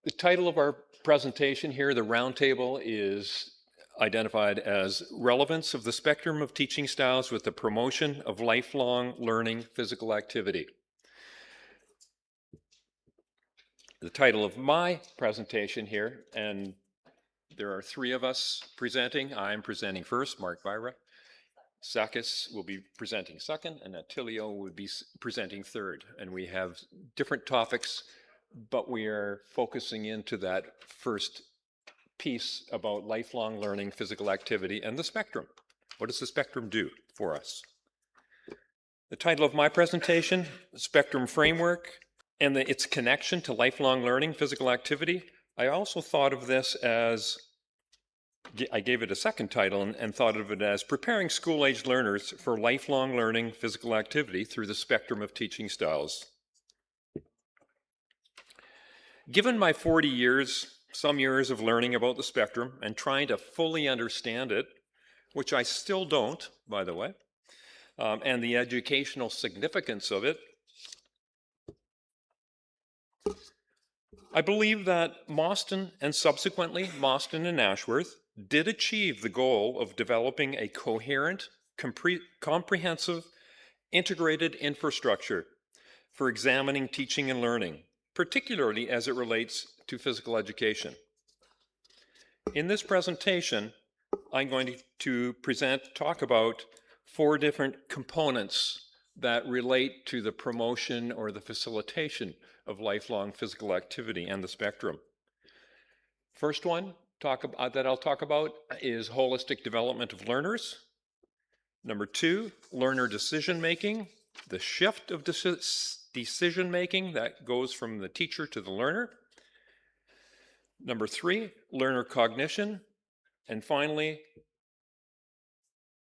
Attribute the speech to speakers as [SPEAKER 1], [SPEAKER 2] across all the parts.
[SPEAKER 1] The title of our presentation here, the Roundtable, is identified as Relevance of the Spectrum of Teaching Styles with the Promotion of Lifelong Learning Physical Activity. The title of my presentation here, and there are three of us presenting. I'm presenting first, Mark Byra. Sakis will be presenting second, and Attilio will be presenting third. And we have different topics, but we are focusing into that first piece about lifelong learning, physical activity, and the spectrum. What does the spectrum do for us? The title of my presentation, Spectrum Framework, and its connection to lifelong learning, physical activity. I also thought of this as, I gave it a second title and thought of it as Preparing School-Age Learners for Lifelong Learning, Physical Activity through the Spectrum of Teaching Styles. Given my 40 years, some years of learning about the spectrum and trying to fully understand it, which I still don't, by the way, and the educational significance of it, I believe that Mostyn and subsequently Mostyn and Ashworth did achieve the goal of developing a coherent, comprehensive, integrated infrastructure for examining teaching and learning, particularly as it relates to physical education. In this presentation, I'm going to talk about four different components that relate to the promotion or the facilitation of lifelong physical activity and the spectrum. First one that I'll talk about is holistic development of learners. Number two, learner decision-making, the shift of decision-making that goes from the teacher to the learner. Number three, learner cognition. And finally,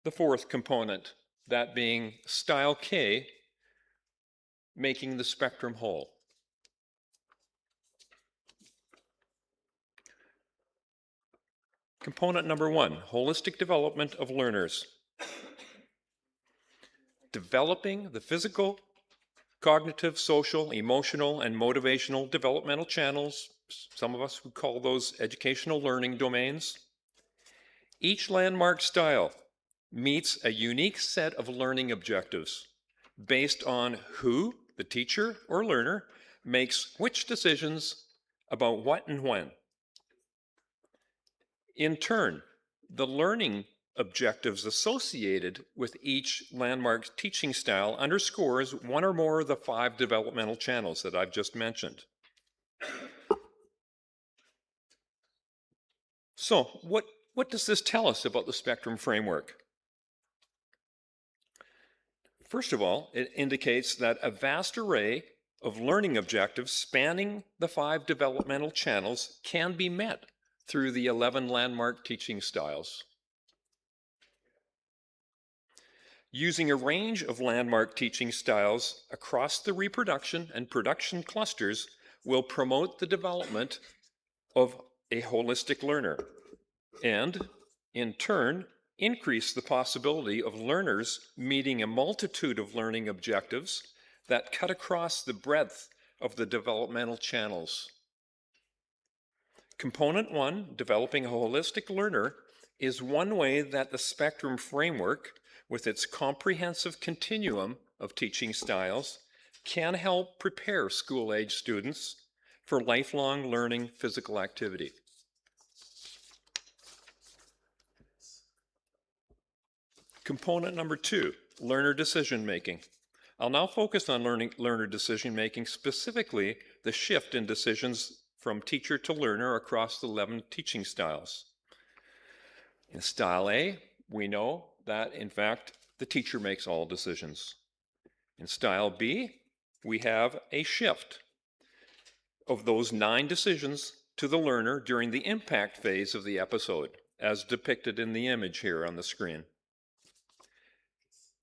[SPEAKER 1] the fourth component, that being style K, making the spectrum whole. Component number one, holistic development of learners. Developing the physical, cognitive, social, emotional, and motivational developmental channels. Some of us would call those educational learning domains. Each landmark style meets a unique set of learning objectives based on who, the teacher or learner, makes which decisions about what and when. In turn, the learning objectives associated with each landmark teaching style underscores one or more of the 5 developmental channels that I've just mentioned. So, what does this tell us about the spectrum framework? First of all, it indicates that a vast array of learning objectives spanning the 5 developmental channels can be met through the 11 landmark teaching styles. Using a range of landmark teaching styles across the reproduction and production clusters will promote the development of a holistic learner and, in turn, increase the possibility of learners meeting a multitude of learning objectives that cut across the breadth of the developmental channels. Component 1, developing a holistic learner, is one way that the spectrum framework, with its comprehensive continuum of teaching styles, can help prepare school-age students for lifelong learning physical activity. Component number 2, learner decision-making. I'll now focus on learner decision-making, specifically the shift in decisions from teacher to learner across the 11 teaching styles. In style A, we know that, in fact, the teacher makes all decisions. In style B, we have a shift of those 9 decisions to the learner during the impact phase of the episode, as depicted in the image here on the screen.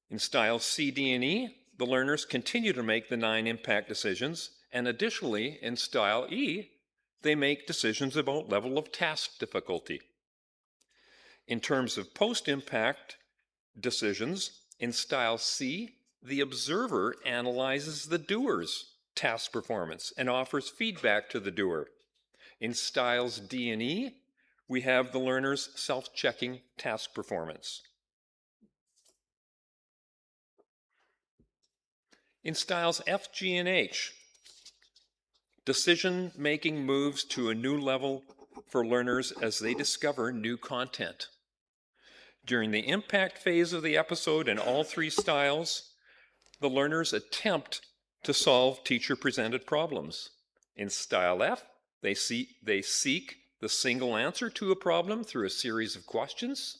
[SPEAKER 1] In style C, D, and E, the learners continue to make the 9 impact decisions, and additionally, in style E, they make decisions about level of task difficulty. In terms of post-impact decisions, in style C, the observer analyzes the doer's task performance and offers feedback to the doer. In styles D and E, we have the learner's self-checking task performance. In styles F, G, and H, decision-making moves to a new level for learners as they discover new content. During the impact phase of the episode in all three styles, the learners attempt to solve teacher-presented problems. In style F, they seek the single answer to a problem through a series of questions,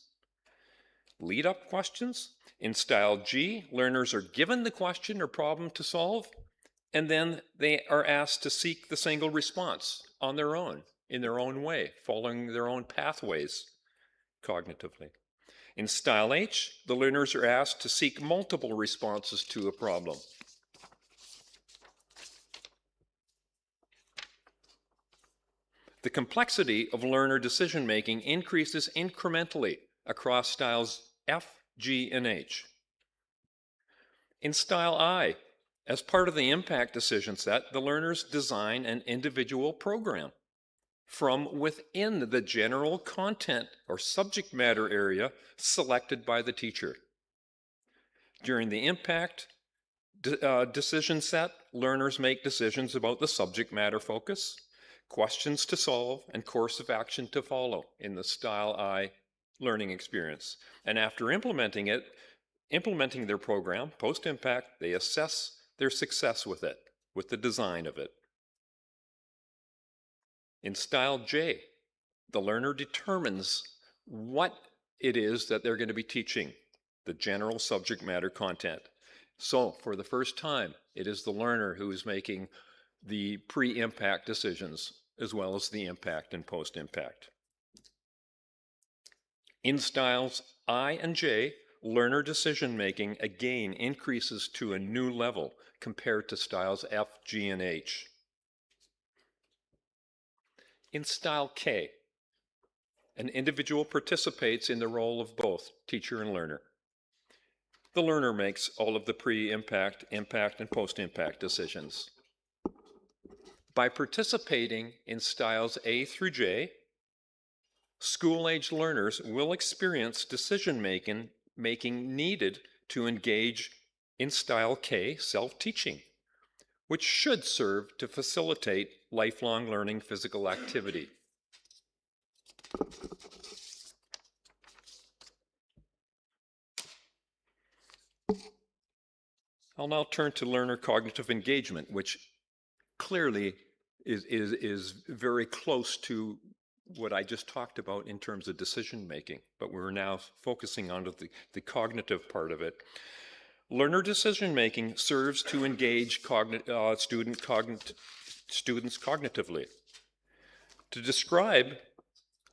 [SPEAKER 1] lead-up questions. In style G, learners are given the question or problem to solve, and then they are asked to seek the single response on their own, in their own way, following their own pathways cognitively. In style H, the learners are asked to seek multiple responses to a problem. The complexity of learner decision-making increases incrementally across styles F, G, and H. In style I, as part of the impact decision set, the learners design an individual program from within the general content or subject matter area selected by the teacher. During the impact decision set, learners make decisions about the subject matter focus, questions to solve, and course of action to follow in the style I learning experience. And after implementing their program, post-impact, they assess their success with it, with the design of it. In style J, the learner determines what it is that they're going to be teaching, the general subject matter content. So for the first time, it is the learner who is making the pre-impact decisions as well as the impact and post-impact. In styles I and J, learner decision-making again increases to a new level compared to styles F, G, and H. In style K, an individual participates in the role of both teacher and learner. The learner makes all of the pre-impact, impact, and post-impact decisions. By participating in styles A through J, school-age learners will experience decision-making needed to engage in style K, self-teaching, which should serve to facilitate lifelong learning physical activity. I'll now turn to learner cognitive engagement, which clearly is very close to what I just talked about in terms of decision making, but we're now focusing on the cognitive part of it. Learner decision making serves to engage students cognitively. To describe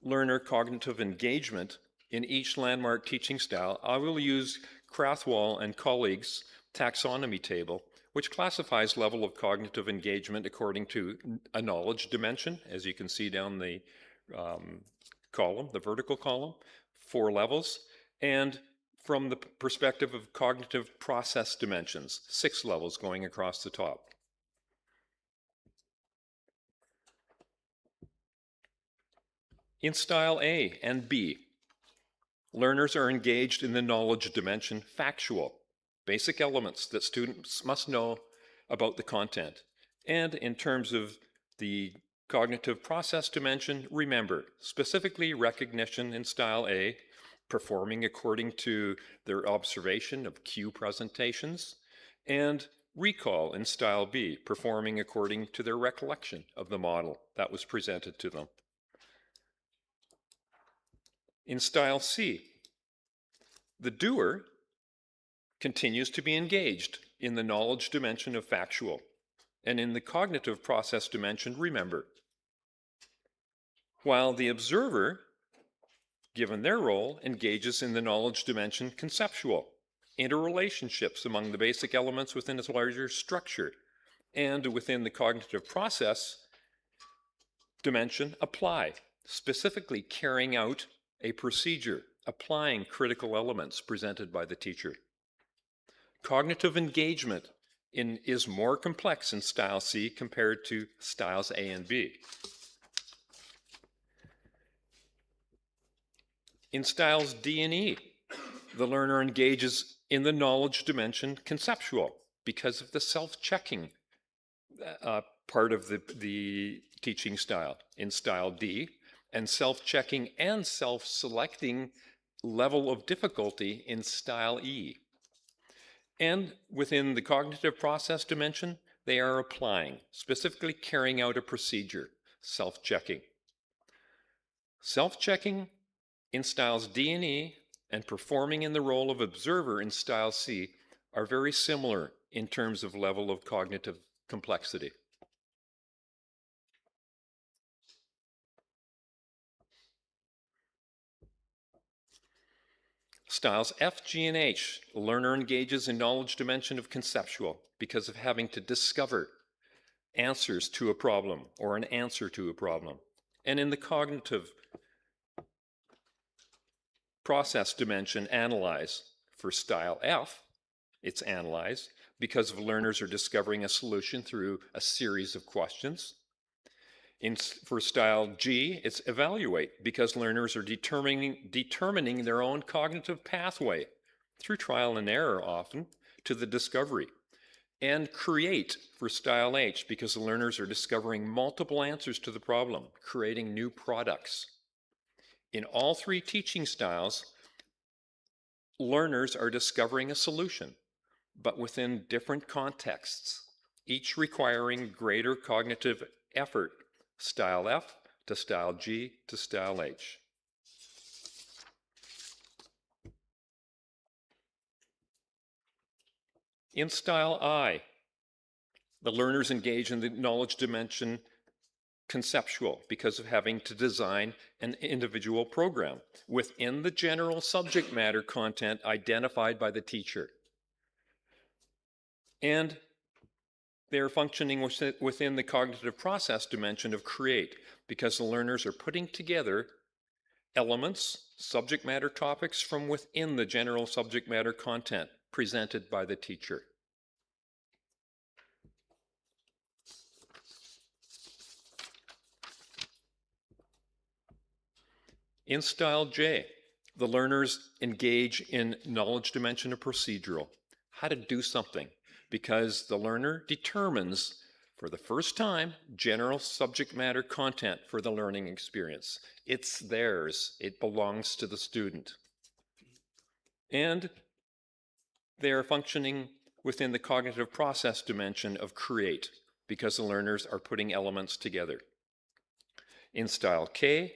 [SPEAKER 1] learner cognitive engagement in each landmark teaching style, I will use Krathwohl and colleagues' taxonomy table, which classifies level of cognitive engagement according to a knowledge dimension, as you can see down the column, the vertical column, 4 levels, and from the perspective of cognitive process dimensions, 6 levels going across the top. In style A and B, learners are engaged in the knowledge dimension factual, basic elements that students must know about the content. And in terms of the cognitive process dimension, remember, specifically recognition in style A, performing according to their observation of cue presentations, and recall in style B, performing according to their recollection of the model that was presented to them. In style C, the doer continues to be engaged in the knowledge dimension of factual, and in the cognitive process dimension, remember. While the observer, given their role, engages in the knowledge dimension conceptual, interrelationships among the basic elements within its larger structure, and within the cognitive process dimension, apply, specifically carrying out a procedure, applying critical elements presented by the teacher. Cognitive engagement is more complex in style C compared to styles A and B. In styles D and E, the learner engages in the knowledge dimension conceptual because of the self-checking part of the teaching style in style D, and self-checking and self-selecting level of difficulty in style E. And within the cognitive process dimension, they are applying, specifically carrying out a procedure, self-checking. Self-checking in styles D and E and performing in the role of observer in style C are very similar in terms of level of cognitive complexity. Styles F, G, and H, the learner engages in knowledge dimension of conceptual because of having to discover answers to a problem or an answer to a problem. And in the cognitive process dimension, analyze. For style F, it's analyze because learners are discovering a solution through a series of questions. For style G, it's evaluate because learners are determining their own cognitive pathway through trial and error often to the discovery. And create for style H because the learners are discovering multiple answers to the problem, creating new products. In all three teaching styles, learners are discovering a solution, but within different contexts, each requiring greater cognitive effort, style F to style G to style H. In style I, the learners engage in the knowledge dimension conceptual because of having to design an individual program within the general subject matter content identified by the teacher. And they're functioning within the cognitive process dimension of create because the learners are putting together elements, subject matter topics from within the general subject matter content presented by the teacher. In style J, the learners engage in knowledge dimension of procedural, how to do something, because the learner determines for the first time general subject matter content for the learning experience. It's theirs, it belongs to the student. And they are functioning within the cognitive process dimension of create, because the learners are putting elements together. In style K,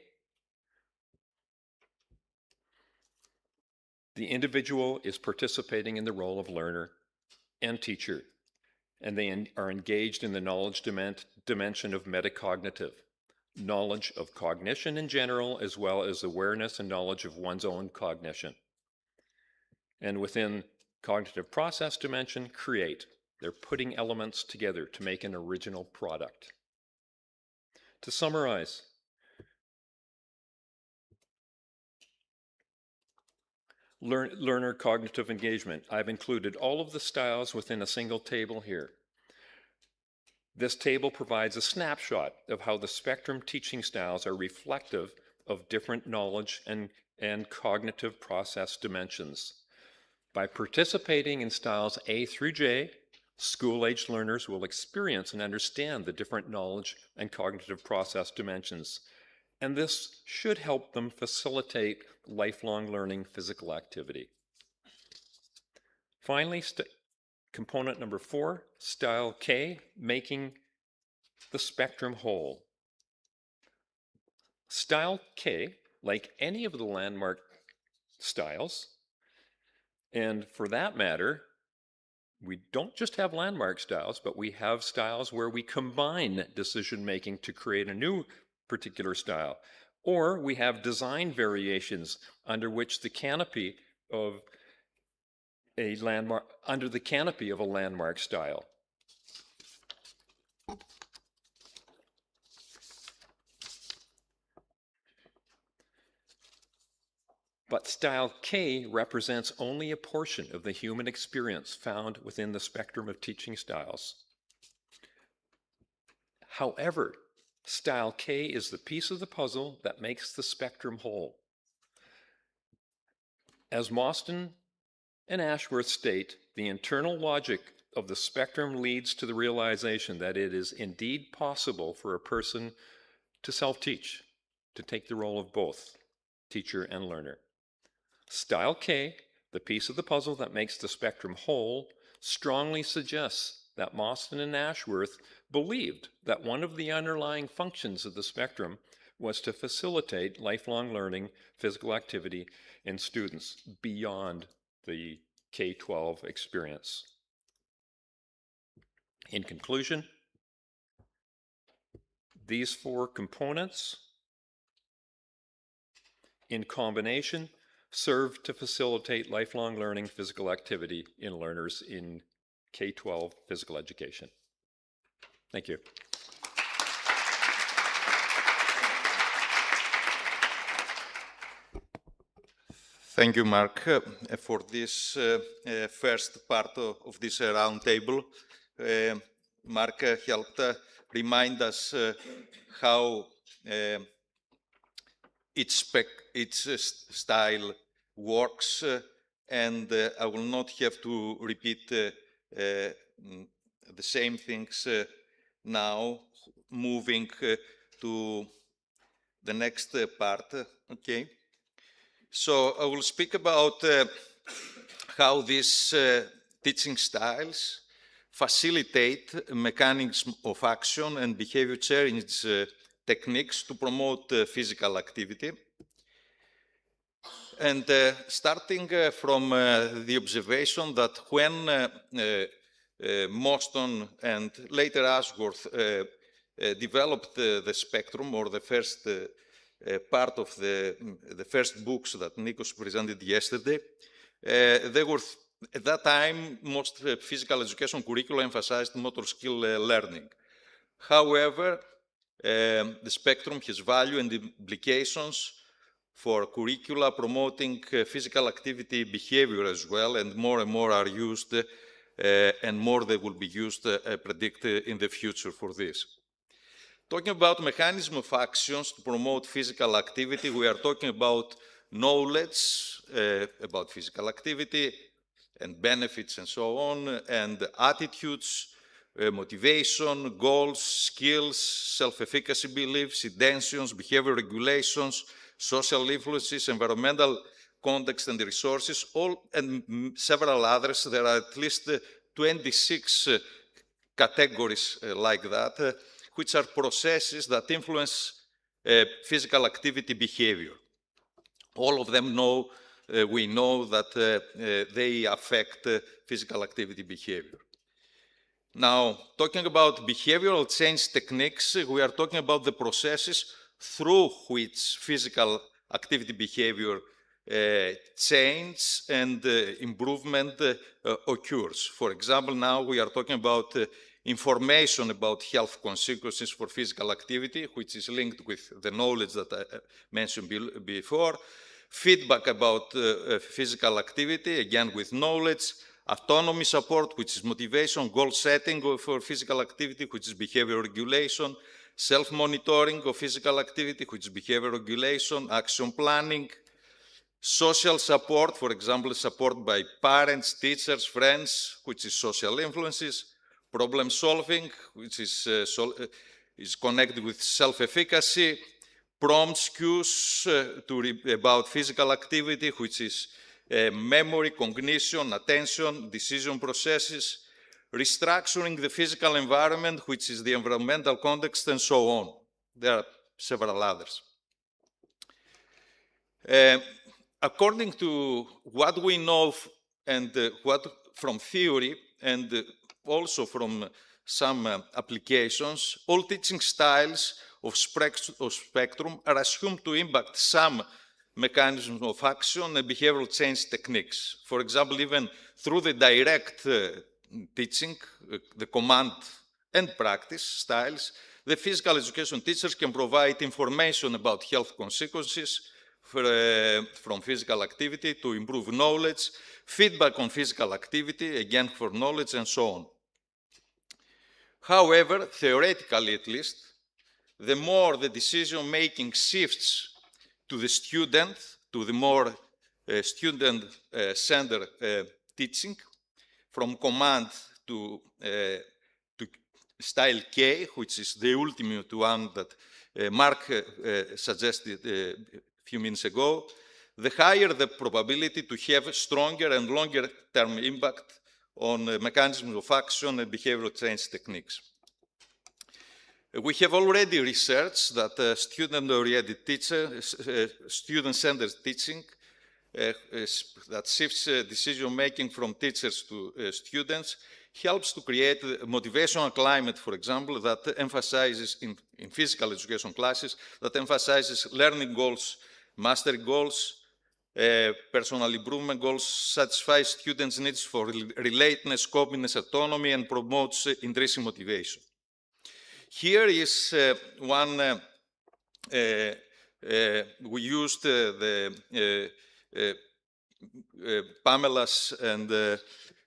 [SPEAKER 1] the individual is participating in the role of learner and teacher, and they are engaged in the knowledge dimension of metacognitive, knowledge of cognition in general, as well as awareness and knowledge of one's own cognition. And within cognitive process dimension, create. They're putting elements together to make an original product. To summarize, learner cognitive engagement. I've included all of the styles within a single table here. This table provides a snapshot of how the spectrum teaching styles are reflective of different knowledge and cognitive process dimensions. By participating in styles A through J, school-aged learners will experience and understand the different knowledge and cognitive process dimensions. And this should help them facilitate lifelong learning physical activity. Finally, component number 4, style K, making the spectrum whole. Style K, like any of the landmark styles, and for that matter, we don't just have landmark styles, but we have styles where we combine decision making to create a new particular style. Or we have design variations under which the canopy of a landmark, under the canopy of a landmark style. But style K represents only a portion of the human experience found within the spectrum of teaching styles. However, style K is the piece of the puzzle that makes the spectrum whole. As Mostyn and Ashworth state, the internal logic of the spectrum leads to the realization that it is indeed possible for a person to self-teach, to take the role of both teacher and learner. Style K, the piece of the puzzle that makes the spectrum whole, strongly suggests that Mostyn and Ashworth believed that one of the underlying functions of the spectrum was to facilitate lifelong learning, physical activity in students beyond the K-12 experience. In conclusion, these four components in combination serve to facilitate lifelong learning, physical activity in learners in K-12 physical education. Thank you.
[SPEAKER 2] Thank you, Mark, for this first part of this roundtable. Mark helped remind us how each style works, and I will not have to repeat the same things now, moving to the next part. Okay. So I will speak about how these teaching styles facilitate mechanisms of action and behavior change techniques to promote physical activity. And starting from the observation that when Mostyn and later Ashworth developed the spectrum, or the first part of the first books that Nikos presented yesterday, they were, at that time, most physical education curricula emphasized motor skill learning. However, the spectrum has value and implications for curricula promoting physical activity behavior as well, and more are used, and more they will be used, I predict, in the future for this. Talking about mechanism of actions to promote physical activity, we are talking about knowledge about physical activity and benefits and so on, and attitudes, motivation, goals, skills, self-efficacy beliefs, intentions, behavior regulations, social influences, environmental context and resources, all and several others. There are at least 26 categories like that, which are processes that influence physical activity behavior. All of them know, we know that they affect physical activity behavior. Now, talking about behavioral change techniques, we are talking about the processes through which physical activity behavior change and improvement occurs. For example, now we are talking about information about health consequences for physical activity, which is linked with the knowledge that I mentioned before. Feedback about physical activity, again with knowledge. Autonomy support, which is motivation. Goal setting for physical activity, which is behavior regulation. Self-monitoring of physical activity, which is behavior regulation. Action planning. Social support, for example, support by parents, teachers, friends, which is social influences. Problem solving, which is connected with self-efficacy. Prompts, cues about physical activity, which is memory, cognition, attention, decision processes. Restructuring the physical environment, which is the environmental context, and so on. There are several others. According to what we know and what from theory and also from some applications, all teaching styles of spectrum are assumed to impact some mechanisms of action and behavioral change techniques. For example, even through the direct teaching, the command and practice styles, the physical education teachers can provide information about health consequences from physical activity to improve knowledge, feedback on physical activity, again for knowledge, and so on. However, theoretically at least, the more the decision-making shifts to the student, to the more student-centered teaching, from command to style K, which is the ultimate one that Mark suggested a few minutes ago, the higher the probability to have stronger and longer-term impact on mechanisms of action and behavioral change techniques. We have already researched that student-oriented student-centered teaching that shifts decision-making from teachers to students helps to create a motivational climate, for example, that emphasizes in physical education classes, that emphasizes learning goals, mastery goals, personal improvement goals, satisfies students' needs for relatedness, competence, autonomy, and promotes intrinsic motivation. Here is one, we used Pamela's and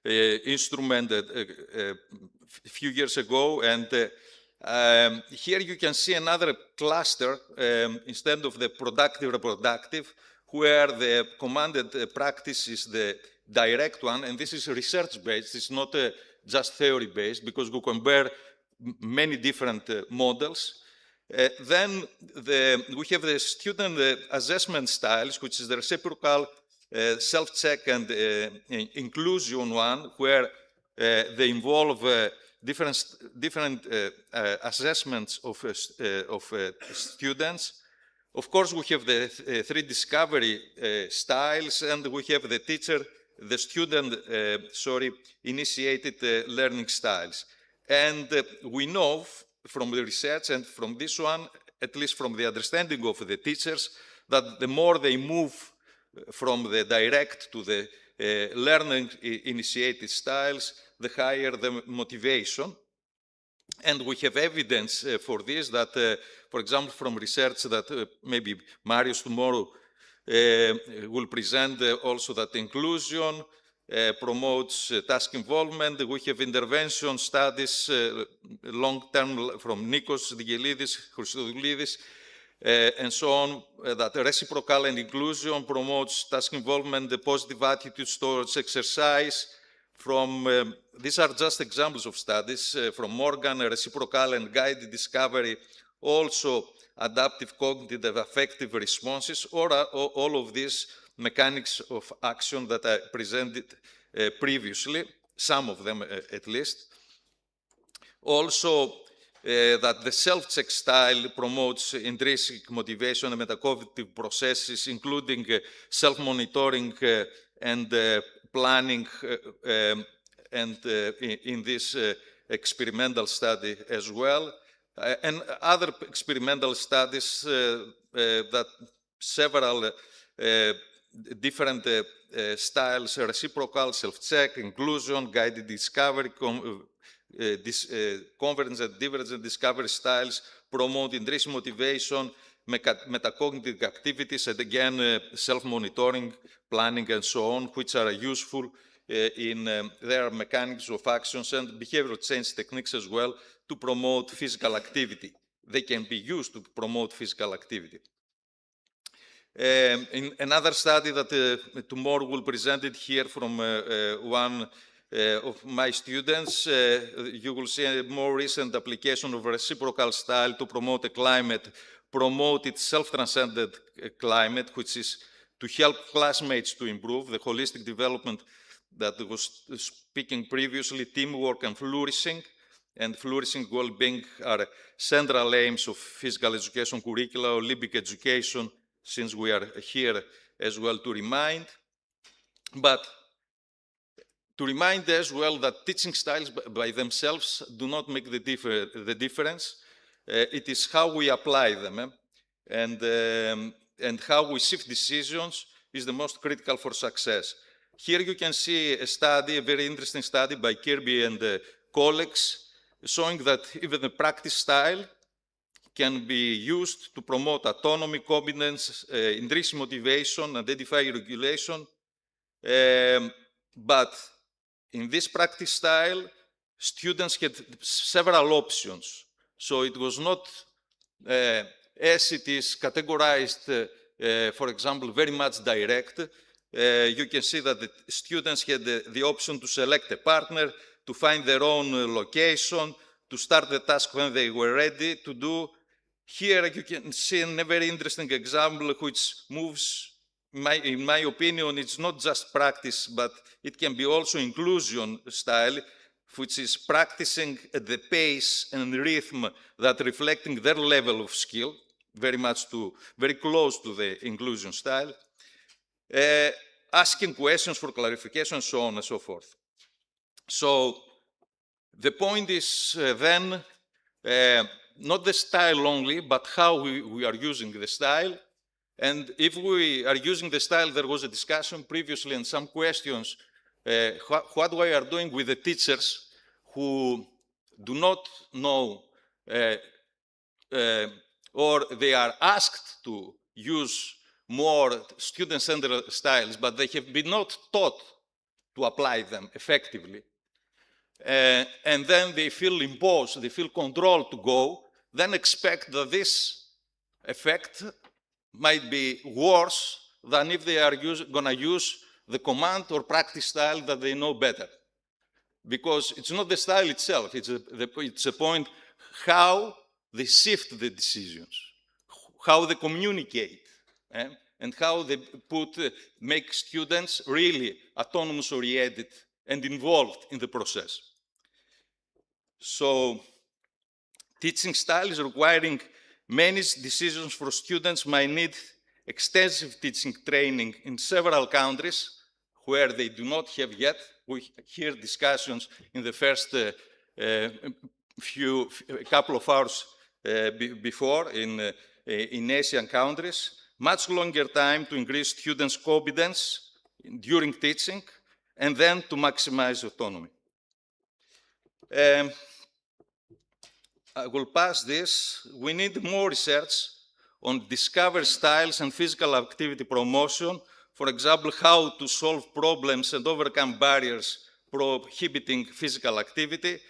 [SPEAKER 2] instrument a few years ago, and here you can see another cluster instead of the productive reproductive, where the commanded practice is the direct one, and this is research-based, it's not just theory-based, because we compare many different models. Then we have the student assessment styles, which is the reciprocal self-check and inclusion one, where they involve different assessments of students. Of course, we have the three discovery styles, and we have the teacher, the student, initiated learning styles. And we know from the research and from this one, at least from the understanding of the teachers, that the more they move from the direct to the learning initiated styles, the higher the motivation. And we have evidence for this that, for example, from research that maybe Marius tomorrow will present also, that inclusion promotes task involvement. We have intervention studies, long-term, from Nikos Digelidis, Christodoulidis, and so on, that reciprocal and inclusion promotes task involvement, the positive attitudes towards exercise. From, these are just examples of studies from Morgan, reciprocal and guided discovery, also adaptive cognitive affective responses, or all of these mechanics of action that I presented previously, some of them at least. Also, that the self-check style promotes intrinsic motivation and metacognitive processes, including self-monitoring and planning, and in this experimental study as well. And other experimental studies that several different styles, reciprocal, self-check, inclusion, guided discovery, convergence and divergent discovery styles promote intrinsic motivation, metacognitive activities, and again, self-monitoring, planning, and so on, which are useful in their mechanics of actions and behavioral change techniques as well to promote physical activity. They can be used to promote physical activity. In another study that tomorrow will present it here from one of my students, you will see a more recent application of reciprocal style to promote a climate, promoted self-transcendent climate, which is to help classmates to improve the holistic development that was speaking previously, teamwork and flourishing well-being are central aims of physical education curricula, Olympic education, since we are here as well to remind. But to remind as well that teaching styles by themselves do not make the difference. It is how we apply them, and how we shift decisions is the most critical for success. Here you can see a study, a very interesting study by Kirby and colleagues, showing that even the practice style can be used to promote autonomy, competence, intrinsic motivation, identify regulation. But in this practice style, students had several options. So it was not, as it is categorized, for example, very much direct. You can see that the students had the option to select a partner, to find their own location, to start the task when they were ready to do. Here you can see a very interesting example which moves, in my opinion, it's not just practice, but it can be also inclusion style, which is practicing at the pace and rhythm that reflecting their level of skill, very close to the inclusion style. Asking questions for clarification, so on and so forth. So the point is then not the style only, but how we are using the style. And if we are using the style, there was a discussion previously and some questions, what we are doing with the teachers who do not know or they are asked to use more student-centered styles, but they have been not taught to apply them effectively. And then they feel imposed, they feel controlled to go, then expect that this effect might be worse than if they are going to use the command or practice style that they know better. Because it's not the style itself, it's a point how they shift the decisions, how they communicate, and how they make students really autonomous oriented and involved in the process. So teaching styles requiring many decisions for students might need extensive teaching training in several countries where they do not have yet. We hear discussions in the first couple of hours before in Asian countries. Much longer time to increase students' competence during teaching and then to maximize autonomy. I will pass this. We need more research on discovery styles and physical activity promotion. For example, how to solve problems and overcome barriers prohibiting physical activity,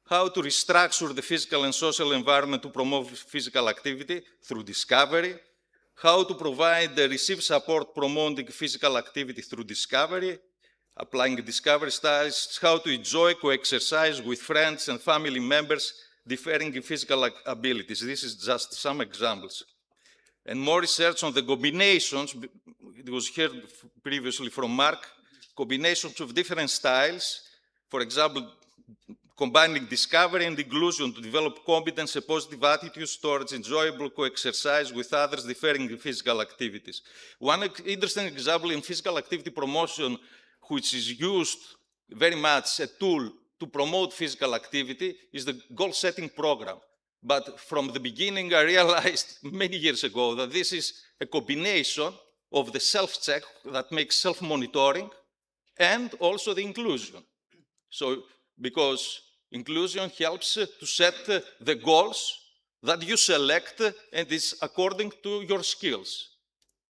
[SPEAKER 2] how to restructure the physical and social environment to promote physical activity through discovery, how to provide the receive support promoting physical activity through discovery, applying discovery styles, how to enjoy co-exercise with friends and family members differing in physical abilities. This is just some examples. And more research on the combinations, it was heard previously from Mark, combinations of different styles, for example, combining discovery and inclusion to develop competence and positive attitudes towards enjoyable co-exercise with others differing in physical activities. One interesting example in physical activity promotion, which is used very much a tool to promote physical activity, is the goal-setting program. But from the beginning, I realized many years ago that this is a combination of the self-check that makes self-monitoring and also the inclusion. So, because inclusion helps to set the goals that you select and is according to your skills.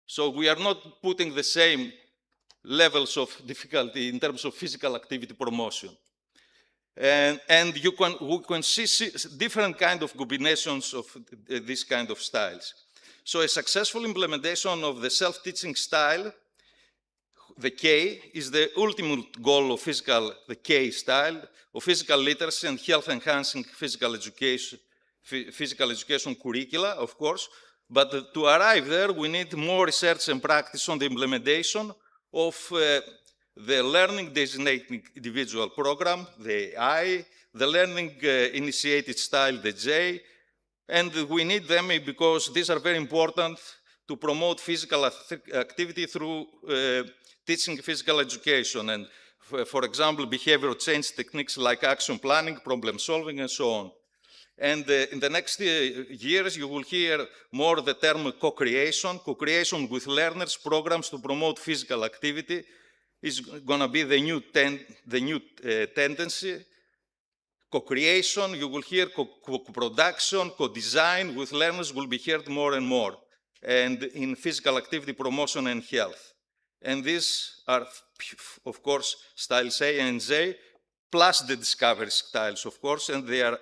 [SPEAKER 2] So we are not putting the same levels of difficulty in terms of physical activity promotion. And we can see different kind of combinations of this kind of styles. So a successful implementation of the self-teaching style, the K, is the ultimate goal of the K style, of physical literacy and health-enhancing physical education curricula, of course. But to arrive there, we need more research and practice on the implementation of the learning designating individual program, the I, the learning initiated style, the J, and we need them because these are very important to promote physical activity through teaching physical education and, for example, behavioral change techniques like action planning, problem solving, and so on. And in the next years, you will hear more the term co-creation with learners, programs to promote physical activity is going to be the new tendency. Co-creation, you will hear co-production, co-design with learners will be heard more and more, and in physical activity promotion and health. And these are, of course, styles A and J, plus the discovery styles, of course, and they are,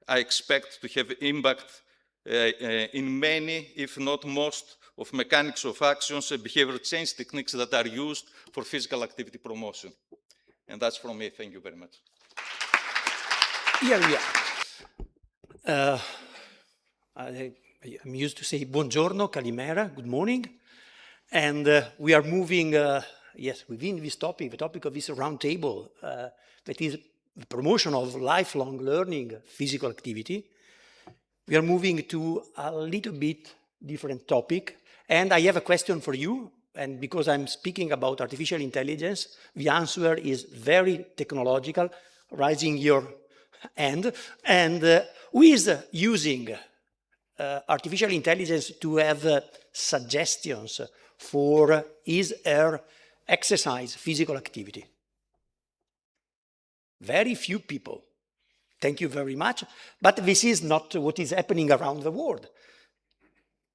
[SPEAKER 2] I expect, to have impact in many, if not most, of mechanics of actions and behavior change techniques that are used for physical activity promotion. And that's from me. Thank you very much.
[SPEAKER 3] Here we are. I'm used to say buongiorno, calimera, good morning. And we are moving, within this topic, the topic of this roundtable, that is the promotion of lifelong learning, physical activity. We are moving to a little bit different topic. And I have a question for you. And because I'm speaking about artificial intelligence, the answer is very technological, raising your hand. And who is using artificial intelligence to have suggestions for his or her exercise, physical activity? Very few people. Thank you very much. But this is not what is happening around the world.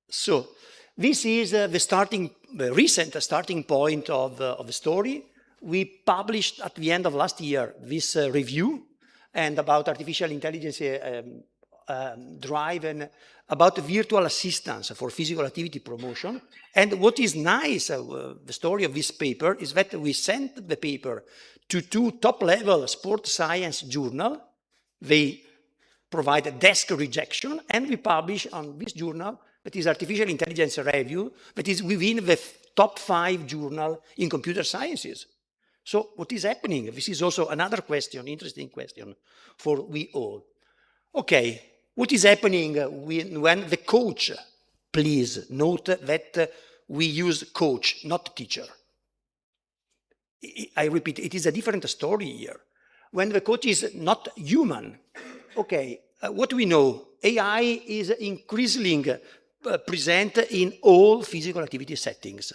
[SPEAKER 3] So this is the recent starting point of the story. We published at the end of last year this review and about artificial intelligence driven about virtual assistance for physical activity promotion. And what is nice, the story of this paper, is that we sent the paper to 2 top-level sport science journals. They provide a desk rejection, and we publish on this journal, that is Artificial Intelligence Review, that is within the top 5 journal in computer sciences. So what is happening? This is also another question, interesting question for we all. Okay, what is happening when the coach, please note that we use coach, not teacher. I repeat, it is a different story here. When the coach is not human, okay, what we know, AI is increasingly present in all physical activity settings.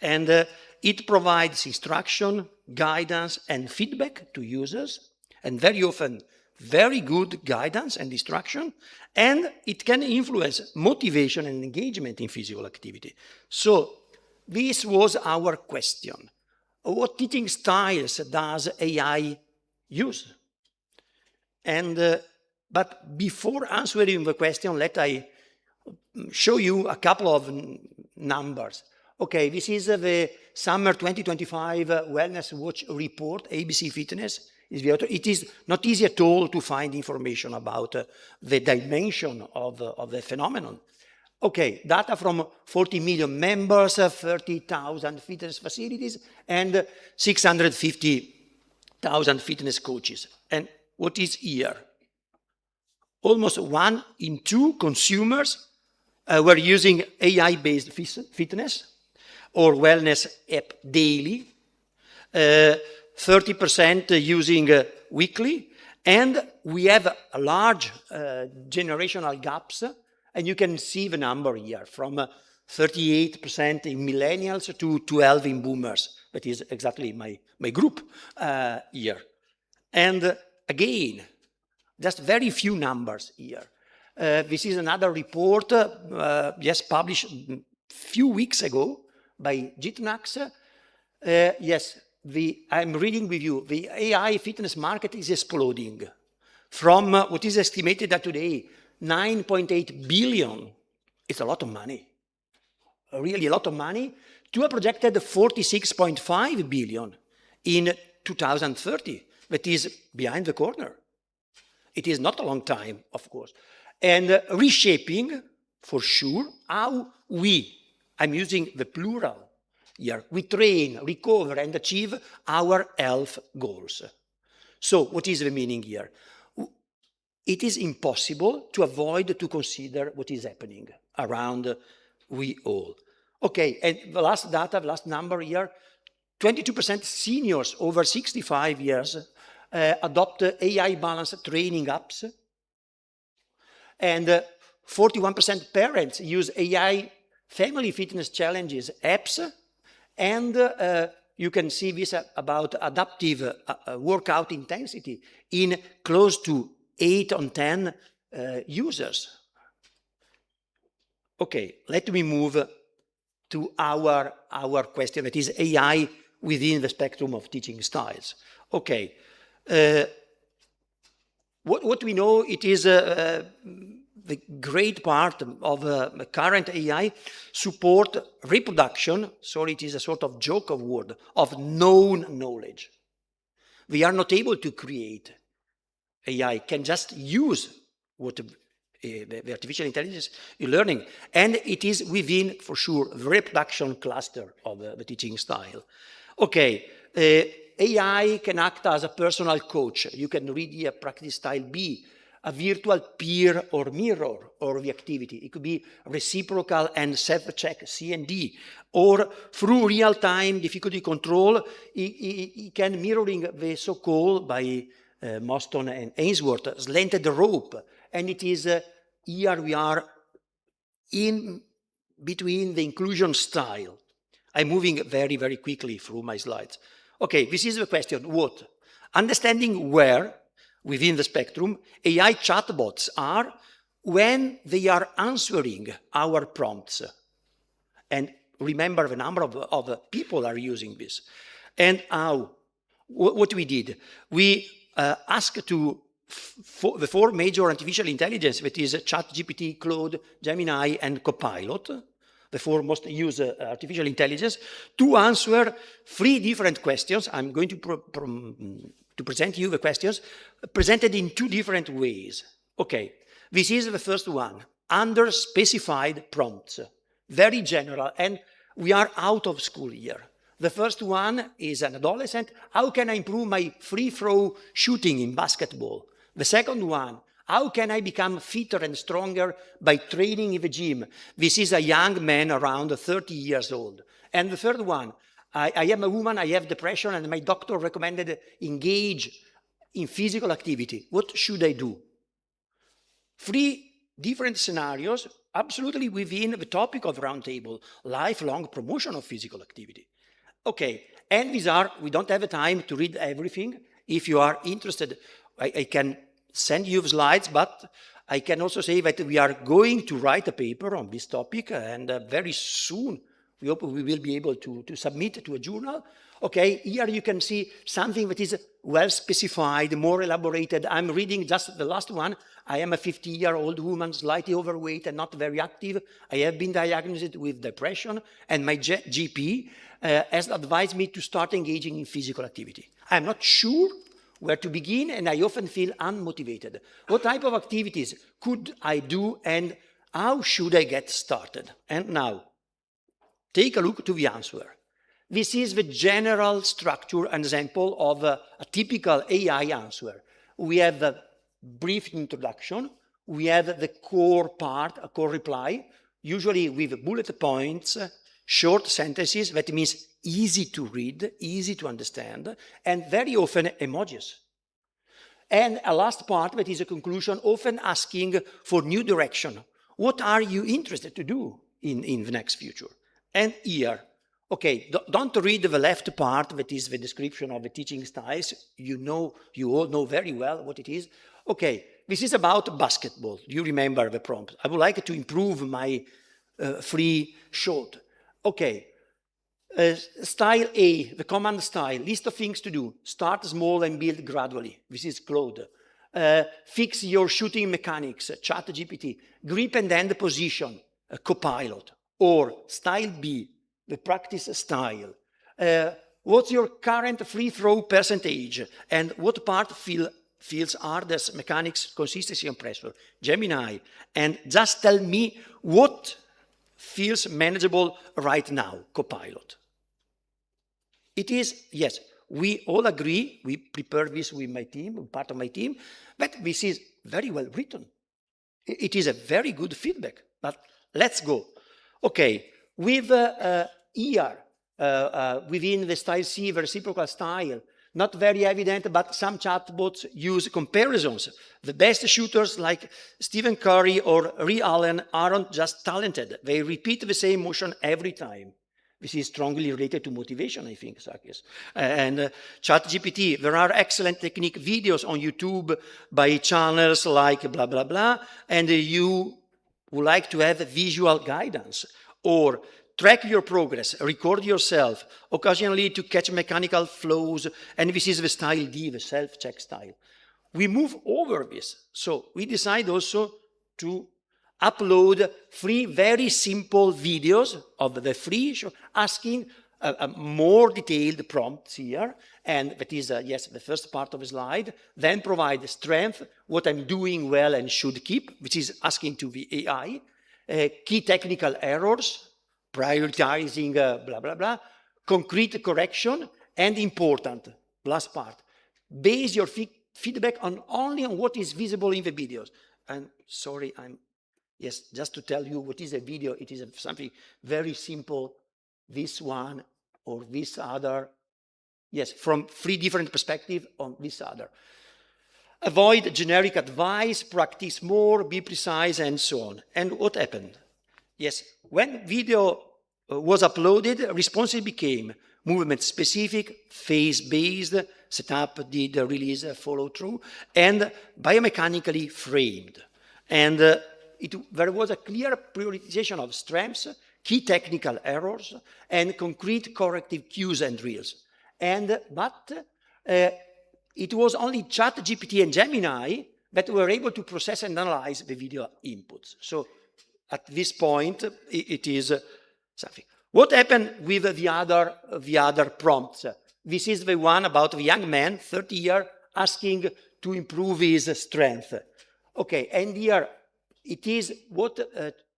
[SPEAKER 3] And it provides instruction, guidance, and feedback to users, and very often very good guidance and instruction, and it can influence motivation and engagement in physical activity. So this was our question. What teaching styles does AI use? And but before answering the question, let I show you a couple of numbers. Okay, this is the summer 2025 Wellness Watch report, ABC Fitness. It is not easy at all to find information about the dimension of the phenomenon. Okay, data from 40 million members, 30,000 fitness facilities, and 650,000 fitness coaches. And what is here? Almost 1 in 2 consumers were using AI-based fitness or wellness app daily, 30% using weekly, and we have a large generational gaps, and you can see the number here, from 38% in millennials to 12% in boomers. That is exactly my group here. And again, just very few numbers here. This is another report, published a few weeks ago by Jitnax. I'm reading with you, the AI fitness market is exploding from what is estimated that today, 9.8 billion, it's a lot of money, really a lot of money, to a projected 46.5 billion in 2030, that is behind the corner. It is not a long time, of course. And reshaping, for sure, how I'm using the plural here, we train, recover, and achieve our health goals. So what is the meaning here? It is impossible to avoid to consider what is happening around we all. Okay, and the last data, the last number here, 22% seniors over 65 years adopt AI-balanced training apps, and 41% parents use AI family fitness challenges apps, and you can see this about adaptive workout intensity in close to 8 on 10 users. Okay, let me move to our question, that is AI within the spectrum of teaching styles. Okay, what we know, it is the great part of the current AI support reproduction, sorry, it is a sort of joke of word, of known knowledge. We are not able to create. AI can just use what the artificial intelligence is learning, and it is within, for sure, the reproduction cluster of the teaching style. Okay, AI can act as a personal coach. You can read here practice style B, a virtual peer or mirror of the activity. It could be reciprocal and self-check, C and D, or through real-time difficulty control, it can mirroring the so-called by Mostyn and Ainsworth, slanted rope. And it is, here we are in between the inclusion style. I'm moving very, very quickly through my slides. Okay, this is the question, what? Understanding where, within the spectrum, AI chatbots are when they are answering our prompts. And remember the number of people are using this. And how? What we did, we asked to the four major artificial intelligence, that is ChatGPT, Claude, Gemini, and Copilot, the four most used artificial intelligence, to answer 3 different questions. I'm going to present you the questions presented in 2 different ways. Okay, this is the first one, under specified prompts, very general, and we are out of school here. The first one is an adolescent, how can I improve my free throw shooting in basketball? The second one, how can I become fitter and stronger by training in the gym? This is a young man around 30 years old. And the third one, I am a woman, I have depression, and my doctor recommended engage in physical activity. What should I do? 3 different scenarios, absolutely within the topic of Roundtable, lifelong promotion of physical activity. Okay, and these are, we don't have the time to read everything. If you are interested, I can send you the slides, but I can also say that we are going to write a paper on this topic, and very soon we hope we will be able to submit to a journal. Okay, here you can see something that is well specified, more elaborated. I'm reading just the last one. I am a 50-year-old woman, slightly overweight and not very active. I have been diagnosed with depression, and my GP has advised me to start engaging in physical activity. I'm not sure where to begin, and I often feel unmotivated. What type of activities could I do, and how should I get started? And now, take a look to the answer. This is the general structure and example of a typical AI answer. We have a brief introduction, we have the core part, a core reply, usually with bullet points, short sentences, that means easy to read, easy to understand, and very often emojis. And a last part that is a conclusion, often asking for new direction. What are you interested to do in the next future? And here, okay, don't read the left part, that is the description of the teaching styles. You all know very well what it is. Okay, this is about basketball. You remember the prompt. I would like to improve my free shot. Okay, style A, the command style, list of things to do. Start small and build gradually. This is Claude. Fix your shooting mechanics, ChatGPT. Grip and end position, Copilot. Or style B, the practice style. What's your current free throw percentage? And what part feels hardest, mechanics, consistency, and pressure? Gemini. And just tell me what feels manageable right now, Copilot. It is, yes, we all agree, we prepared this with my team, part of my team, that this is very well written. It is a very good feedback, but let's go. Okay, with here, within the style C, the reciprocal style, not very evident, but some chatbots use comparisons. The best shooters like Stephen Curry or Ray Allen aren't just talented. They repeat the same motion every time. This is strongly related to motivation, I think, Sakis. And ChatGPT, there are excellent technique videos on YouTube by channels like blah, blah, blah, and you would like to have visual guidance, or track your progress, record yourself, occasionally to catch mechanical flows, and this is the style D, the self-check style. We move over this, so we decide also to upload 3 very simple videos of the free show asking more detailed prompts here. And that is, yes, the first part of the slide. Then provide strength, what I'm doing well and should keep, which is asking to the AI. Key technical errors, prioritizing blah, blah, blah. Concrete correction, and important, last part. Base your feedback only on what is visible in the videos. And sorry, yes, just to tell you what is a video, it is something very simple, this one or this other. Yes, from 3 different perspectives on this other. Avoid generic advice, practice more, be precise, and so on. And what happened? Yes, when video was uploaded, responses became movement-specific, phase-based, setup, did, release, follow-through, and biomechanically framed. And there was a clear prioritization of strengths, key technical errors, and concrete corrective cues and drills. But it was only ChatGPT and Gemini that were able to process and analyze the video inputs. So at this point, it is something. What happened with the other prompts? This is the one about the young man, 30 years, asking to improve his strength. Okay, and here it is what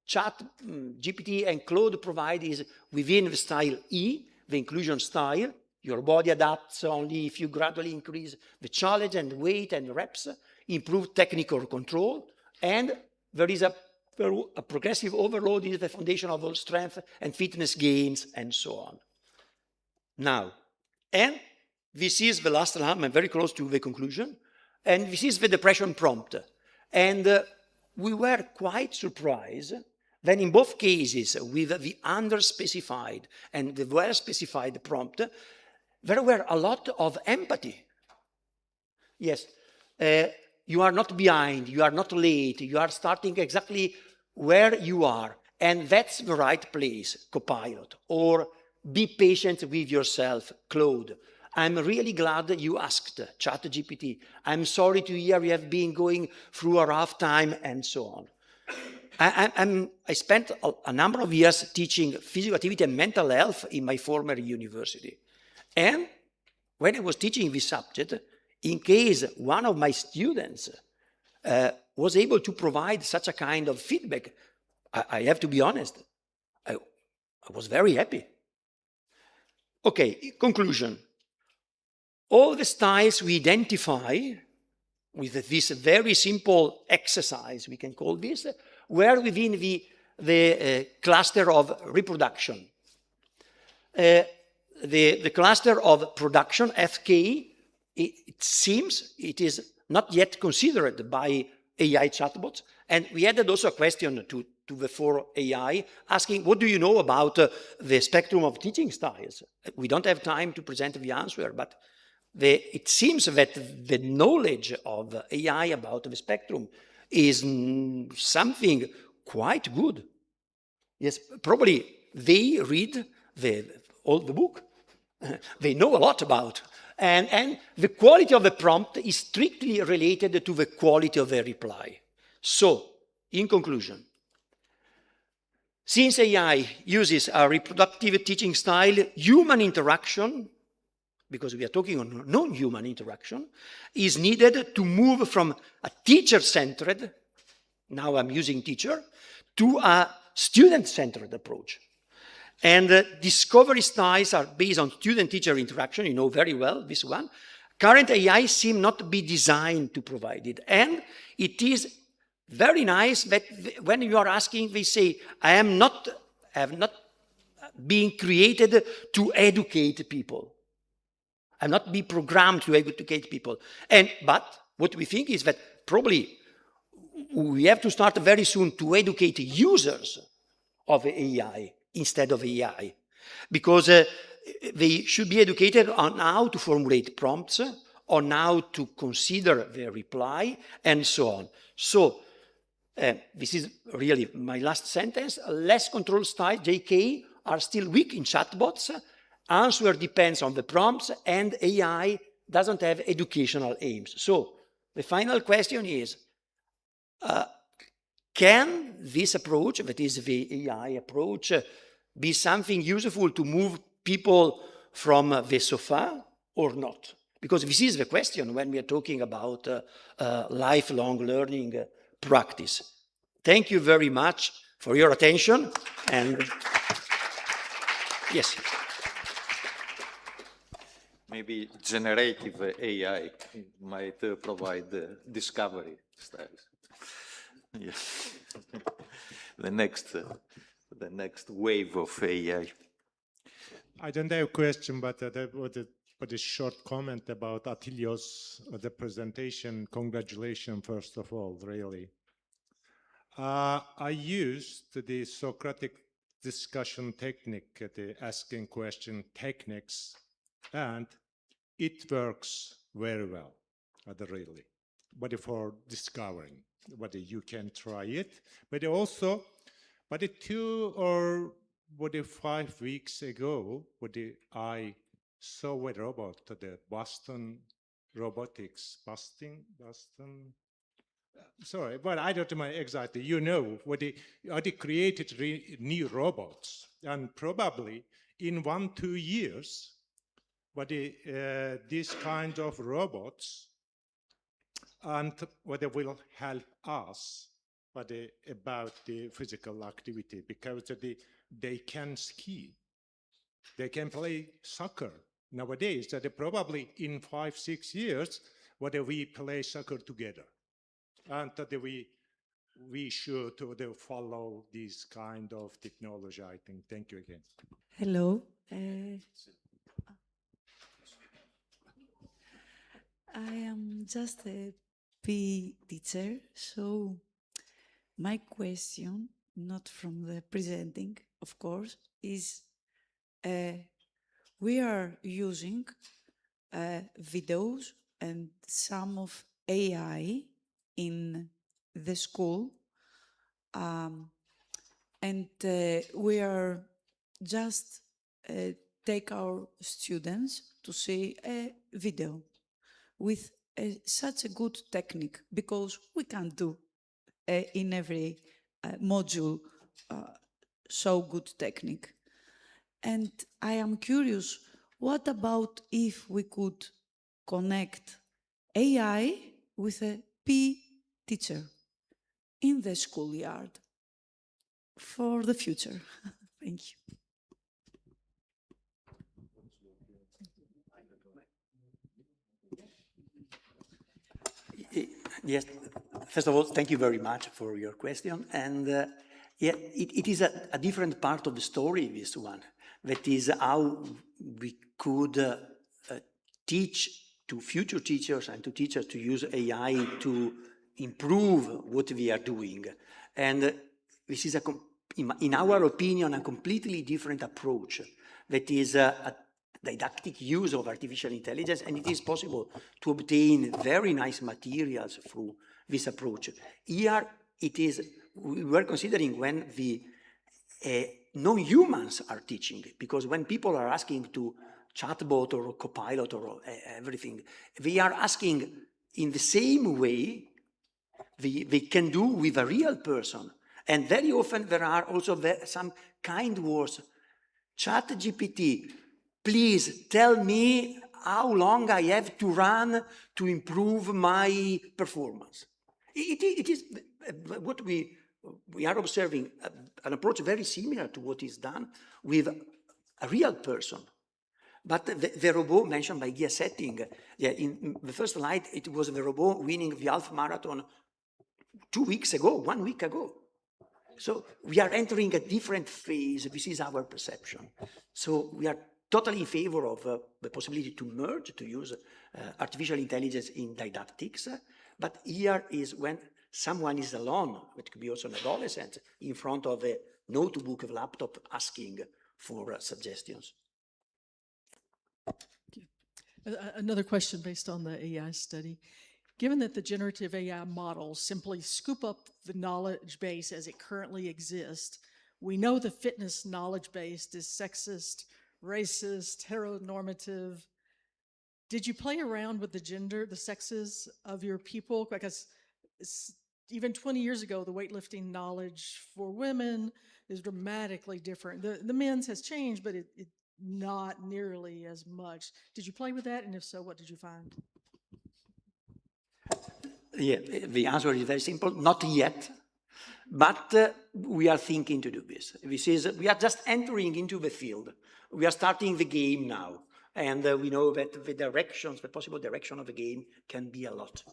[SPEAKER 3] ChatGPT and Claude provide is within the style E, the inclusion style. Your body adapts only if you gradually increase the challenge and weight and reps, improve technical control, and there is a progressive overload is the foundation of all strength and fitness gains, and so on. Now, and this is the last line, I'm very close to the conclusion, and this is the depression prompt. And we were quite surprised that in both cases, with the underspecified and the well-specified prompt, there were a lot of empathy. Yes, you are not behind, you are not late, you are starting exactly where you are, and that's the right place, Copilot. Or be patient with yourself, Claude. I'm really glad you asked, ChatGPT. I'm sorry to hear you have been going through a rough time, and so on. I spent a number of years teaching physical activity and mental health in my former university. And when I was teaching this subject, in case one of my students was able to provide such a kind of feedback, I have to be honest, I was very happy. Okay, conclusion. All the styles we identify with this very simple exercise, we can call this, were within the cluster of reproduction. The cluster of production, FK, it seems it is not yet considered by AI chatbots. And we added also a question to the 4 AI, asking, what do you know about the spectrum of teaching styles? We don't have time to present the answer, but it seems that the knowledge of AI about the spectrum is something quite good. Yes, probably they read all the book. They know a lot about. And the quality of the prompt is strictly related to the quality of the reply. So, in conclusion, since AI uses a reproductive teaching style, human interaction, because we are talking on non-human interaction, is needed to move from a teacher-centered, now I'm using teacher, to a student-centered approach. And discovery styles are based on student-teacher interaction, you know very well this one. Current AI seem not to be designed to provide it. And it is very nice that when you are asking, they say, I have not been created to educate people. I'm not being programmed to educate people. But what we think is that probably we have to start very soon to educate users of AI instead of AI. Because they should be educated on how to formulate prompts, on how to consider their reply, and so on. So, this is really my last sentence. Less control style, JK, are still weak in chatbots. Answer depends on the prompts, and AI doesn't have educational aims. So, the final question is, can this approach, that is the AI approach, be something useful to move people from the sofa or not? Because this is the question when we are talking about lifelong learning practice. Thank you very much for your attention. And yes.
[SPEAKER 2] Maybe generative AI might provide discovery styles. Yeah. the next wave of AI.
[SPEAKER 4] I don't have a question, but a short comment about Attilio's the presentation. Congratulations, first of all, really. I used the Socratic discussion technique, the asking question techniques, and it works very well, really. But for discovering, but you can try it. But also, 2 or 5 weeks ago, I saw a robot, the Boston Robotics, Boston. Sorry, but I don't know exactly. You know, they created new robots, and probably in 1-2 years, but this kind of robots, and what they will help us, but about the physical activity, because they can ski, they can play soccer nowadays. That probably in 5-6 years, we play soccer together, and that we should follow this kind of technology, I think. Thank you again.
[SPEAKER 5] Hello. I am just a PE teacher, so my question, not from the presenting, of course, is we are using videos and some of AI in the school, and we are just take our students to see a video with such a good technique, because we can't do in every module so good technique. And I am curious, what about if we could connect AI with a PE teacher in the schoolyard for the future? Thank you.
[SPEAKER 3] Yes, first of all, thank you very much for your question. And yeah, it is a different part of the story, this one. That is how we could teach to future teachers and to teachers to use AI to improve what we are doing. And this is, in our opinion, a completely different approach. That is a didactic use of artificial intelligence, and it is possible to obtain very nice materials through this approach. Here, we were considering when the non-humans are teaching, because when people are asking to chatbot or copilot or everything, they are asking in the same way they can do with a real person. And very often there are also some kind words. ChatGPT, please tell me how long I have to run to improve my performance. It is what we are observing, an approach very similar to what is done with a real person. But the robot mentioned by Gia Setting, in the first slide, it was the robot winning the half marathon 1 week ago. So we are entering a different phase. This is our perception. So we are totally in favor of the possibility to merge, to use artificial intelligence in didactics. But here is when someone is alone, it could be also an adolescent, in front of a notebook, a laptop, asking for suggestions.
[SPEAKER 6] Another question based on the AI study. Given that the generative AI models simply scoop up the knowledge base as it currently exists, we know the fitness knowledge base is sexist, racist, heteronormative. Did you play around with the gender, the sexes of your people? Because even 20 years ago, the weightlifting knowledge for women is dramatically different. The men's has changed, but it not nearly as much. Did you play with that? And if so, what did you find?
[SPEAKER 3] Yeah, the answer is very simple, not yet, but we are thinking to do this. We are just entering into the field. We are starting the game now, and we know that the possible direction of the game can be a lot.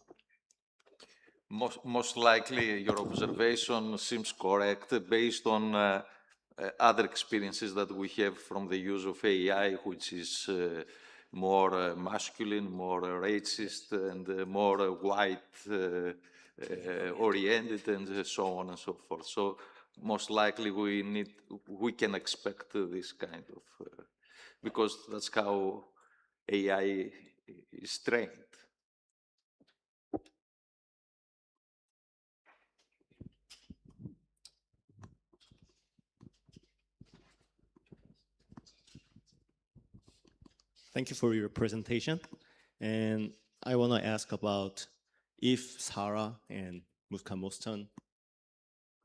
[SPEAKER 2] Most likely, your observation seems correct based on other experiences that we have from the use of AI, which is more masculine, more racist, and more white oriented, and so on and so forth. So most likely, we can expect this kind of because that's how AI is trained.
[SPEAKER 7] Thank you for your presentation. And I want to ask about if Sarah and Muskan,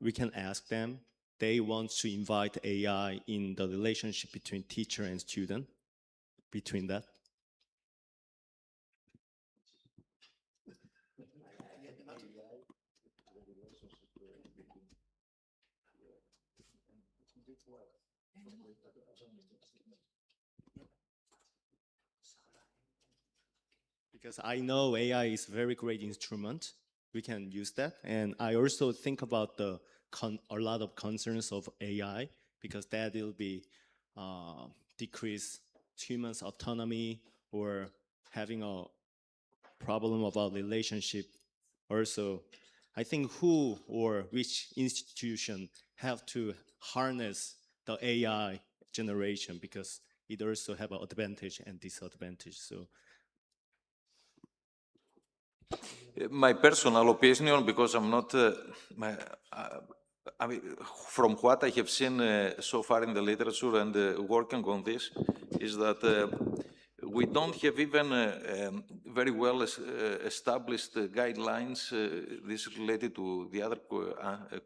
[SPEAKER 7] we can ask them, they want to invite AI in the relationship between teacher and student, between that. Because I know AI is a very great instrument. We can use that. And I also think about a lot of concerns of AI, because that will be decrease humans' autonomy or having a problem about relationship. Also, I think who or which institution have to harness the AI generation, because it also have an advantage and disadvantage. So
[SPEAKER 2] my personal opinion, because I'm not, I mean, from what I have seen so far in the literature and working on this, is that we don't have even very well established guidelines. This is related to the other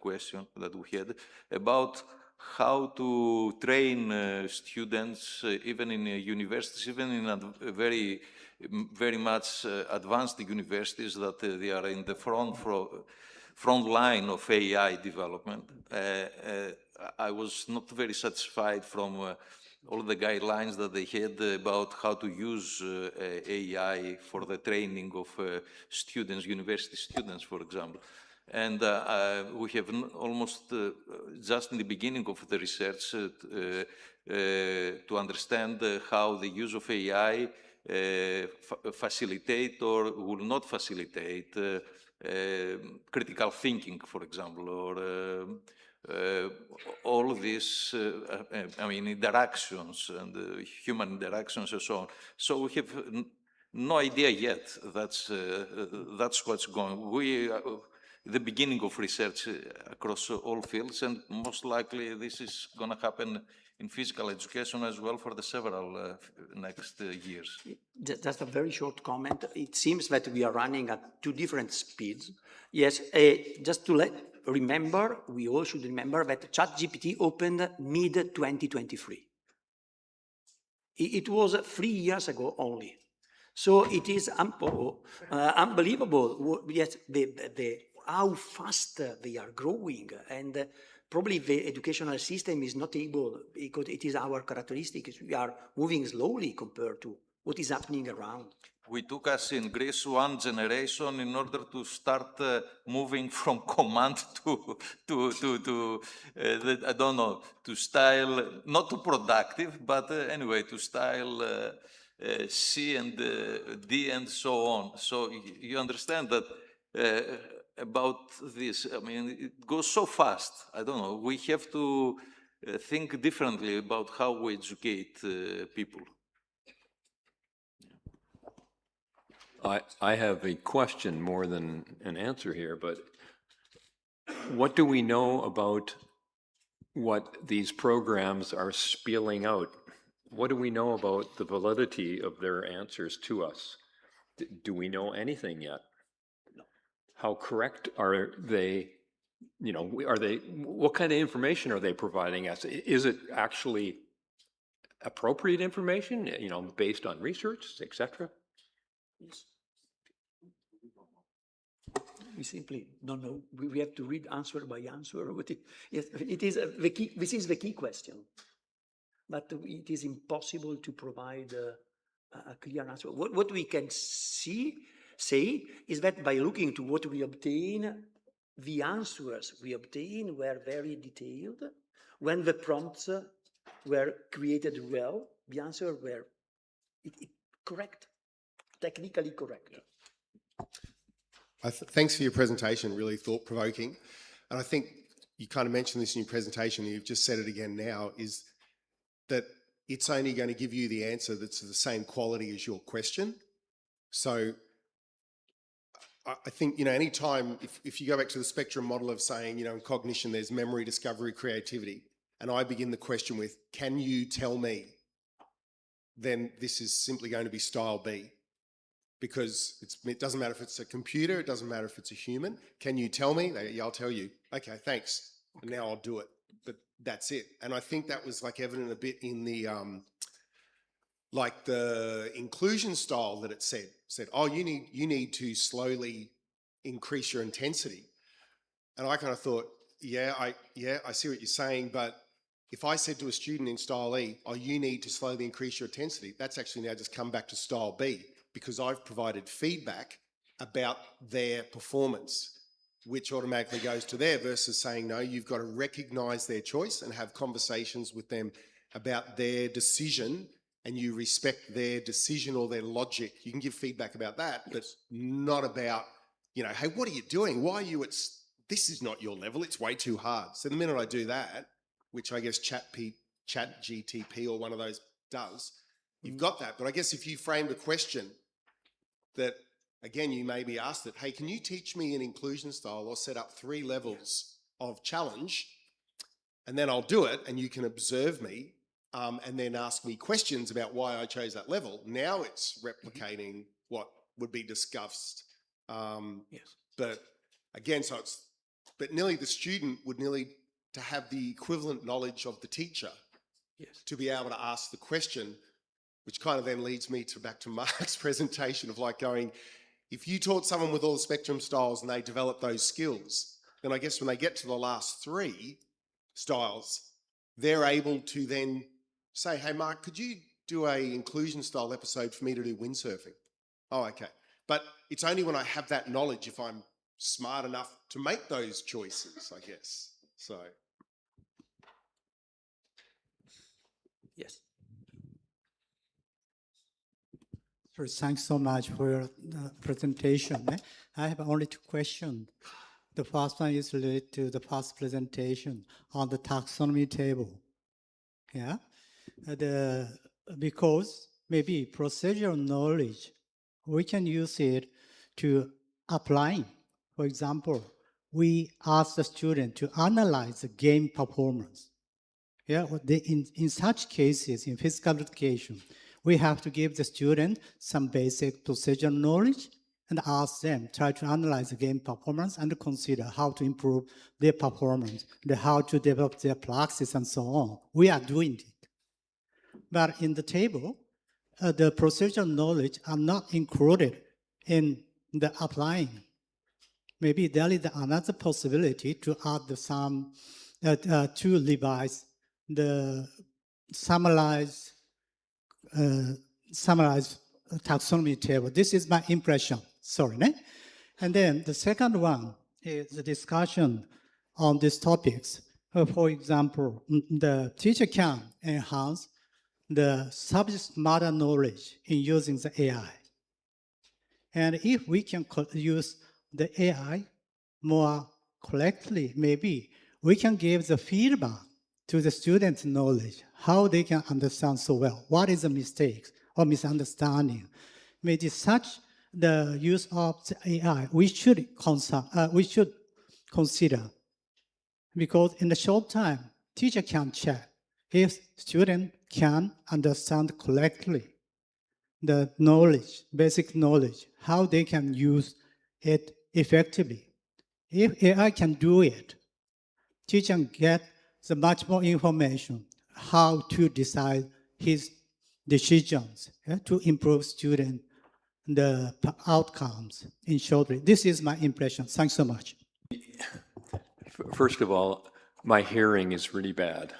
[SPEAKER 2] question that we had about how to train students, even in universities, even in very much advanced universities that they are in the front line of AI development. I was not very satisfied from all the guidelines that they had about how to use AI for the training of students, university students, for example. And we have almost just in the beginning of the research to understand how the use of AI facilitate or will not facilitate critical thinking, for example, or all these, I mean, interactions and human interactions and so on. So we have no idea yet. That's what's going. We are the beginning of research across all fields, and most likely this is going to happen in physical education as well for the several next years.
[SPEAKER 3] Just a very short comment. It seems that we are running at two different speeds. Yes, just to remember, we all should remember that ChatGPT opened mid-2023. It was 3 years ago only. So it is unbelievable, yes, how fast they are growing, and probably the educational system is not able, because it is our characteristic, we are moving slowly compared to what is happening around.
[SPEAKER 2] We took us in Greece one generation in order to start moving from command to I don't know, to style, not to productive, but anyway, to style C and D and so on. So you understand that about this, I mean, it goes so fast. I don't know, we have to think differently about how we educate people.
[SPEAKER 1] I have a question more than an answer here, but what do we know about what these programs are spilling out? What do we know about the validity of their answers to us? Do we know anything yet? how correct are they, are they, what kind of information are they providing us? Is it actually appropriate information, based on research, etc.?
[SPEAKER 3] We simply don't know. We have to read answer by answer. Yes, it is the key. This is the key question. But it is impossible to provide a clear answer. What we can say is that by looking to what we obtain, the answers we obtain were very detailed. When the prompts were created well, the answers were correct, technically correct.
[SPEAKER 8] Yeah. Thanks for your presentation, really thought-provoking. And I think you kind of mentioned this in your presentation, and you've just said it again now, is that it's only going to give you the answer that's of the same quality as your question. So I think, any time, if you go back to the spectrum model of saying, in cognition, there's memory, discovery, creativity, and I begin the question with, can you tell me? Then this is simply going to be style B. Because it doesn't matter if it's a computer, it doesn't matter if it's a human. Can you tell me? Yeah, I'll tell you. Okay, thanks. And now I'll do it. But that's it. And I think that was evident a bit in the the inclusion style that it said, oh, you need to slowly increase your intensity. And I kind of thought, I see what you're saying, but if I said to a student in style E, oh, you need to slowly increase your intensity, that's actually now just come back to style B, because I've provided feedback about their performance, which automatically goes to there, versus saying, no, you've got to recognise their choice and have conversations with them about their decision, and you respect their decision or their logic. You can give feedback about that, but not about, hey, what are you doing? Why are you this is not your level, it's way too hard. So the minute I do that, which I guess ChatGTP or one of those does, you've got that. But I guess if you framed a question that, again, you may be asked that, hey, can you teach me an inclusion style or set up 3 levels of challenge, and then I'll do it, and you can observe me, and then ask me questions about why I chose that level. Now it's replicating what would be discussed. But again, but nearly the student would to have the equivalent knowledge of the teacher to be able to ask the question, which kind of then leads me back to Mark's presentation of going, if you taught someone with all the spectrum styles and they develop those skills, then I guess when they get to the last 3 styles, they're able to then say, hey, Mark, could you do a inclusion style episode for me to do windsurfing? Oh, okay. But it's only when I have that knowledge, if I'm smart enough to make those choices, I guess. So.
[SPEAKER 3] Yes.
[SPEAKER 9] First, thanks so much for your presentation. I have only 2 questions. The first one is related to the past presentation on the taxonomy table. Yeah, because maybe procedural knowledge, we can use it to apply. For example, we ask the student to analyze the game performance. Yeah, in such cases, in physical education, we have to give the student some basic procedural knowledge and ask them, try to analyze the game performance and consider how to improve their performance, how to develop their praxis and so on. We are doing it. But in the table, the procedural knowledge are not included in the applying. Maybe there is another possibility to add some, to revise the summarized taxonomy table. This is my impression, sorry. And then the second one is the discussion on these topics. For example, the teacher can enhance the subject matter knowledge in using the AI. And if we can use the AI more correctly, maybe we can give the feedback to the students' knowledge, how they can understand so well, what is the mistakes or misunderstanding. Maybe such the use of the AI, we should consider, because in the short time, teacher can check if student can understand correctly the knowledge, basic knowledge, how they can use it effectively. If AI can do it, teacher can get the much more information how to decide his decisions to improve student the outcomes in shortly. This is my impression. Thanks so much.
[SPEAKER 1] First of all, my hearing is really bad.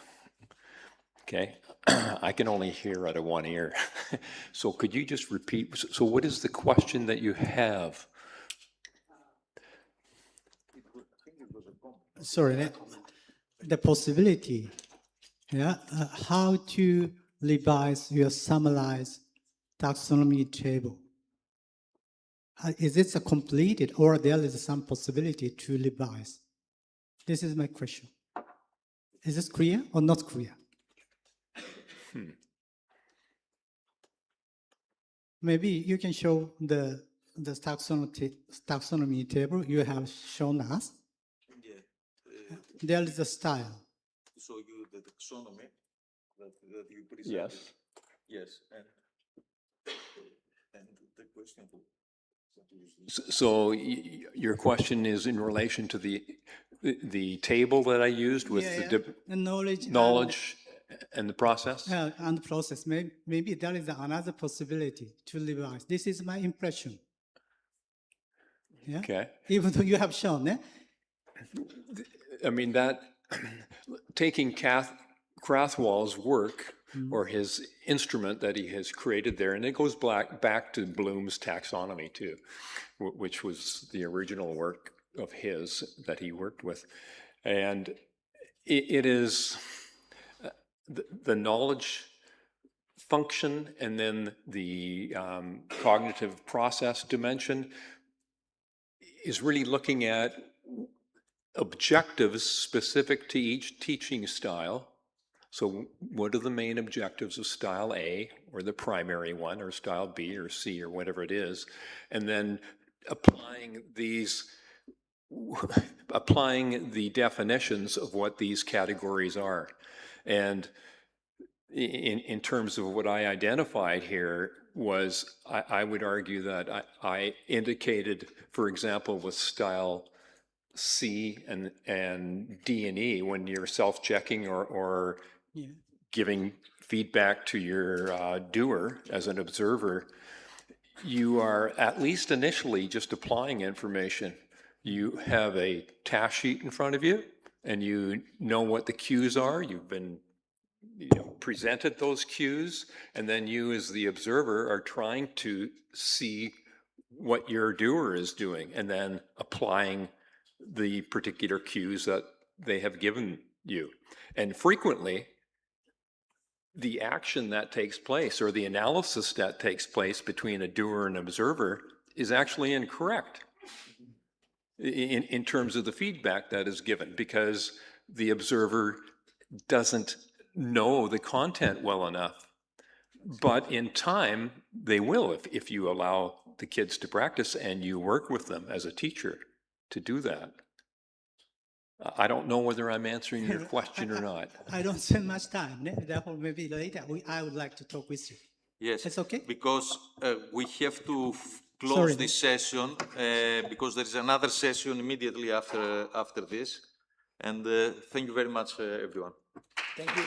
[SPEAKER 1] Okay? I can only hear out of one ear. So could you just repeat? So what is the question that you have?
[SPEAKER 9] Sorry, the possibility, how to revise your summarized taxonomy table. Is it completed or there is some possibility to revise? This is my question. Is this clear or not clear? Maybe you can show the taxonomy table you have shown us. There is a style.
[SPEAKER 2] Show you the taxonomy that you presented.
[SPEAKER 1] Yes.
[SPEAKER 2] Yes, and the question.
[SPEAKER 1] So your question is in relation to the table that I used with
[SPEAKER 9] the
[SPEAKER 1] knowledge and the process?
[SPEAKER 9] And process. Maybe there is another possibility to revise. This is my impression. Yeah?
[SPEAKER 1] Okay.
[SPEAKER 9] Even though you have shown,
[SPEAKER 1] I mean, that taking Krathwohl's work or his instrument that he has created there, and it goes back to Bloom's taxonomy too, which was the original work of his that he worked with. And it is the knowledge function and then the cognitive process dimension is really looking at objectives specific to each teaching style. So what are the main objectives of style A, or the primary one, or style B or C, or whatever it is, and then applying the definitions of what these categories are. And in terms of what I identified here was, I would argue that I indicated, for example, with style C and D and E, when you're self-checking or giving feedback to your doer as an observer, you are at least initially just applying information. You have a task sheet in front of you, and you know what the cues are. You've been presented those cues, and then you as the observer are trying to see what your doer is doing and then applying the particular cues that they have given you. And frequently, the action that takes place or the analysis that takes place between a doer and observer is actually incorrect in terms of the feedback that is given, because the observer doesn't know the content well enough. But in time, they will, if you allow the kids to practice and you work with them as a teacher to do that. I don't know whether I'm answering your question or not.
[SPEAKER 9] I don't spend much time. Therefore, maybe later I would like to talk with you.
[SPEAKER 2] Yes,
[SPEAKER 9] it's okay.
[SPEAKER 2] Because we have to close this session because there is another session immediately after this. And thank you very much, everyone.
[SPEAKER 3] Thank you.